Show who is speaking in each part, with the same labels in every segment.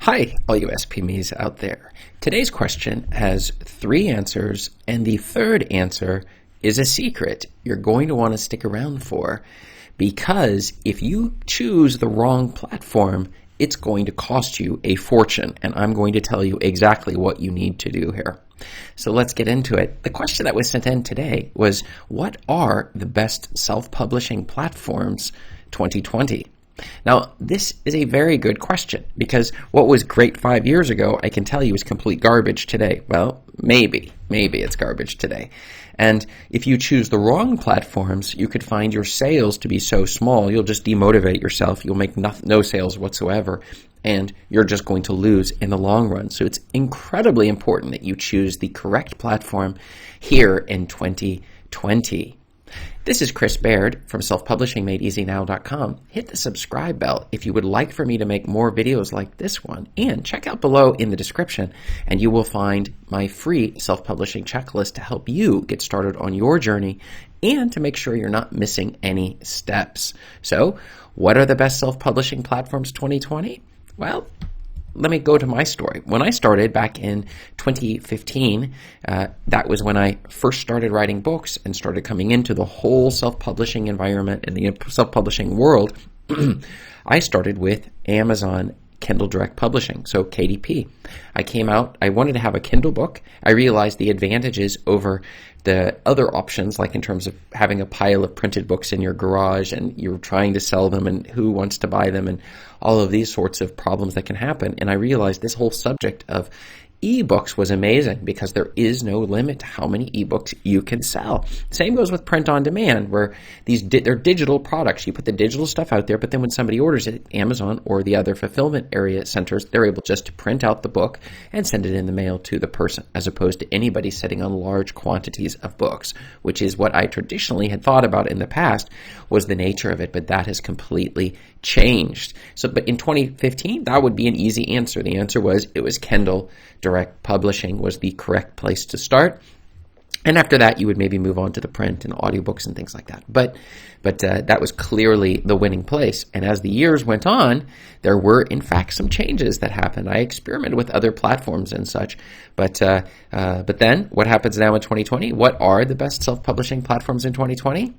Speaker 1: Hi, all you SPMEs out there. Today's question has 3 answers, and the third answer is a secret you're going to want to stick around for, because if you choose the wrong platform, it's going to cost you a fortune, and I'm going to tell you exactly what you need to do here. So let's get into it. The question that was sent in today was, what are the best self-publishing platforms 2020? Now, this is a very good question, because what was great 5 years ago, I can tell you, is complete garbage today. Well, maybe it's garbage today. And if you choose the wrong platforms, you could find your sales to be so small, you'll just demotivate yourself. You'll make no sales whatsoever, and you're just going to lose in the long run. So it's incredibly important that you choose the correct platform here in 2020. This is Chris Baird from selfpublishingmadeeasynow.com. Hit the subscribe bell if you would like for me to make more videos like this one, and check out below in the description and you will find my free self-publishing checklist to help you get started on your journey and to make sure you're not missing any steps. So, what are the best self-publishing platforms 2020? Well, let me go to my story. When I started back in 2015, that was when I first started writing books and started coming into the whole self-publishing environment and the self-publishing world. I started with Amazon Kindle Direct Publishing, so KDP. I wanted to have a Kindle book. I realized the advantages over the other options, like in terms of having a pile of printed books in your garage and you're trying to sell them and who wants to buy them and all of these sorts of problems that can happen. And I realized this whole subject of ebooks was amazing because there is no limit to how many ebooks you can sell. Same goes with print on demand, where they're digital products. You put the digital stuff out there, but then when somebody orders it, Amazon or the other fulfillment area centers, they're able just to print out the book and send it in the mail to the person, as opposed to anybody sitting on large quantities of books, which is what I traditionally had thought about in the past was the nature of it, but that has completely changed. But in 2015, that would be an easy answer. The answer was Kindle Direct Publishing was the correct place to start. And after that, you would maybe move on to the print and audiobooks and things like that. But that was clearly the winning place. And as the years went on, there were, in fact, some changes that happened. I experimented with other platforms and such. But then, what happens now in 2020? What are the best self-publishing platforms in 2020?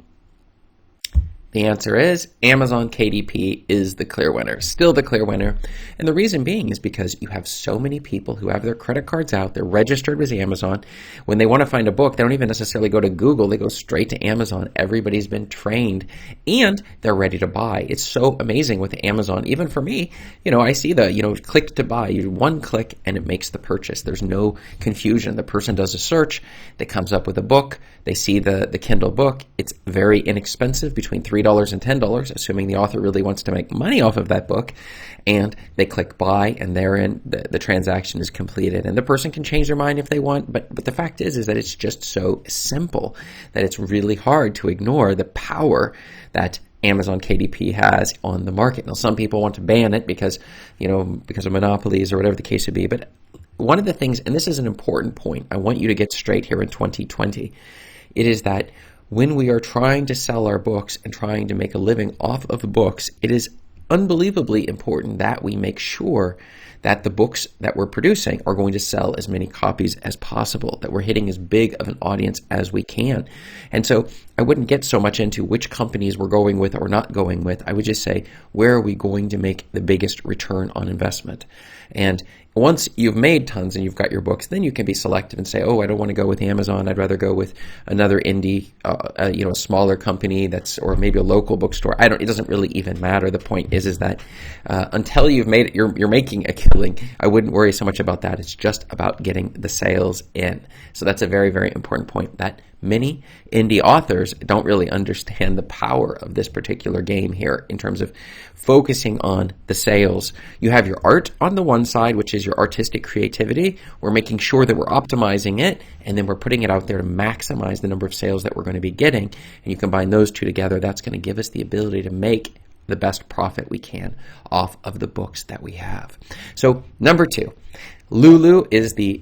Speaker 1: The answer is Amazon KDP is the clear winner, still the clear winner. And the reason being is because you have so many people who have their credit cards out, they're registered with Amazon. When they want to find a book, they don't even necessarily go to Google, they go straight to Amazon. Everybody's been trained and they're ready to buy. It's so amazing with Amazon. Even for me, I see the, click to buy. You do one click and it makes the purchase. There's no confusion. The person does a search, that comes up with a book, they see the Kindle book. It's very inexpensive, between $3 and $10, assuming the author really wants to make money off of that book, and they click buy, and therein the transaction is completed. And the person can change their mind if they want, but the fact is that it's just so simple that it's really hard to ignore the power that Amazon KDP has on the market. Now, some people want to ban it because of monopolies or whatever the case would be, but one of the things, and this is an important point, I want you to get straight here in 2020, it is that when we are trying to sell our books and trying to make a living off of books, it is unbelievably important that we make sure that the books that we're producing are going to sell as many copies as possible, that we're hitting as big of an audience as we can. And so I wouldn't get so much into which companies we're going with or not going with. I would just say, where are we going to make the biggest return on investment? And once you've made tons and you've got your books, then you can be selective and say, oh, I don't want to go with Amazon. I'd rather go with another indie, a smaller company or maybe a local bookstore. It doesn't really even matter. The point is that until you've made it, you're making a killing. I wouldn't worry so much about that. It's just about getting the sales in. So that's a very, very important point, that many indie authors don't really understand the power of this particular game here in terms of focusing on the sales. You have your art on the one side, which is your artistic creativity. We're making sure that we're optimizing it, and then we're putting it out there to maximize the number of sales that we're going to be getting. And you combine those two together, that's going to give us the ability to make the best profit we can off of the books that we have. So number 2, Lulu is the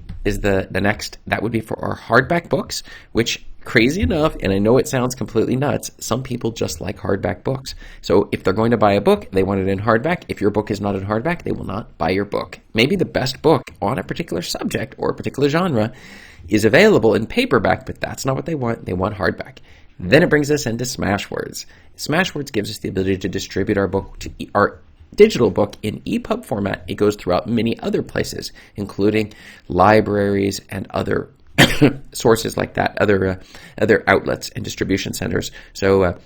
Speaker 1: next. That would be for our hardback books, which crazy enough, and I know it sounds completely nuts, some people just like hardback books. So if they're going to buy a book, they want it in hardback. If your book is not in hardback, they will not buy your book. Maybe the best book on a particular subject or a particular genre is available in paperback, but that's not what they want. They want hardback. Then it brings us into Smashwords. Smashwords gives us the ability to distribute our book, our digital book, in EPUB format. It goes throughout many other places, including libraries and other sources like that, other outlets and distribution centers. So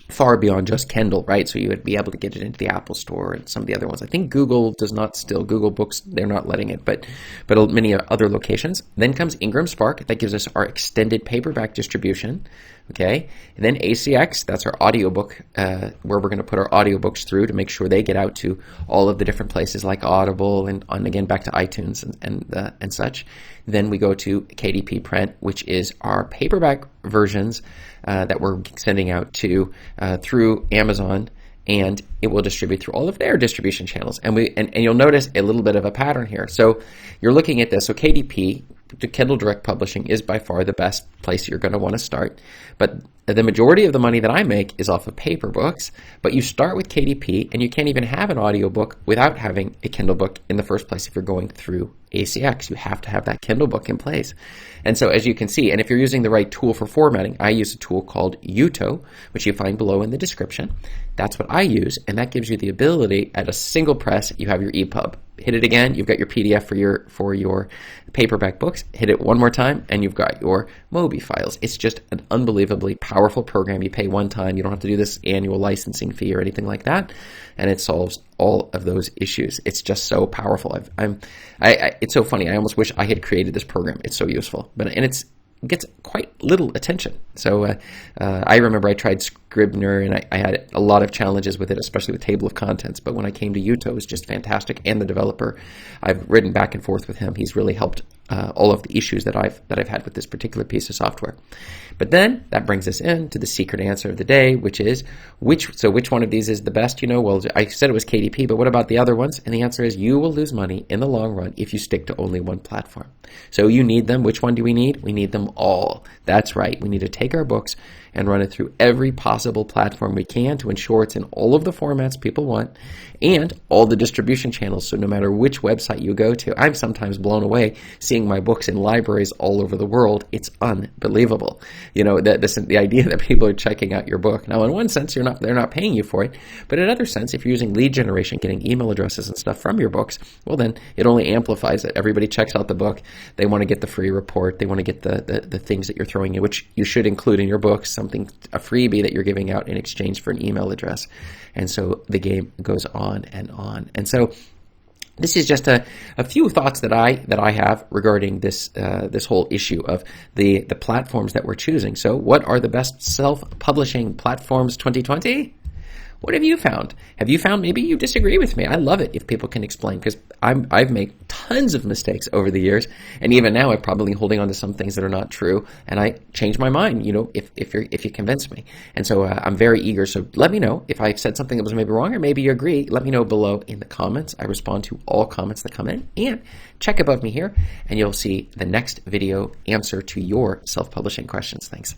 Speaker 1: far beyond just Kindle, right? So you would be able to get it into the Apple Store and some of the other ones. I think Google does not still. Google Books, they're not letting it, but many other locations. Then comes Ingram Spark. That gives us our extended paperback distribution. Okay. And then ACX, that's our audiobook, where we're going to put our audiobooks through to make sure they get out to all of the different places like Audible and again back to iTunes and such. Then we go to KDP Print, which is our paperback versions that we're sending out to through Amazon, and it will distribute through all of their distribution channels. And you'll notice a little bit of a pattern here. So you're looking at this. So KDP, the Kindle Direct Publishing, is by far the best place you're going to want to start. But the majority of the money that I make is off of paper books. But you start with KDP, and you can't even have an audiobook without having a Kindle book in the first place if you're going through ACX. You have to have that Kindle book in place. And so as you can see, and if you're using the right tool for formatting, I use a tool called Jutoh, which you find below in the description. That's what I use, and that gives you the ability at a single press, you have your EPUB. Hit it again, you've got your PDF for your paperback books. Hit it one more time, and you've got your Mobi files. It's just an unbelievably powerful program. You pay one time. You don't have to do this annual licensing fee or anything like that, and it solves all of those issues. It's just so powerful. It's so funny. I almost wish I had created this program. It's so useful, it gets quite little attention. So I remember I tried Scrivener, and I had a lot of challenges with it, especially with table of contents. But when I came to Jutoh, it was just fantastic. And the developer, I've written back and forth with him. He's really helped all of the issues that I've had with this particular piece of software. But then that brings us into the secret answer of the day, which is which one of these is the best? Well, I said it was KDP, but what about the other ones? And the answer is you will lose money in the long run if you stick to only one platform. So you need them. Which one do we need? We need them all. That's right. We need to take our books and run it through every possible platform we can to ensure it's in all of the formats people want and all the distribution channels. So no matter which website you go to, I'm sometimes blown away seeing my books in libraries all over the world. It's unbelievable. The idea that people are checking out your book. Now, in one sense, they're not paying you for it, but in another sense, if you're using lead generation, getting email addresses and stuff from your books, well, then it only amplifies it. Everybody checks out the book. They want to get the free report. They want to get the things that you're throwing in, which you should include in your books, a freebie that you're giving out in exchange for an email address. And so the game goes on and on. And so this is just a few thoughts that I have regarding this whole issue of the platforms that we're choosing. So what are the best self-publishing platforms 2020? What have you found? Have you found maybe you disagree with me? I love it if people can explain, because I've made tons of mistakes over the years, and even now I'm probably holding on to some things that are not true, and I change my mind, if you convince me. And so I'm very eager. So let me know if I've said something that was maybe wrong, or maybe you agree. Let me know below in the comments. I respond to all comments that come in, and check above me here, and you'll see the next video answer to your self-publishing questions. Thanks.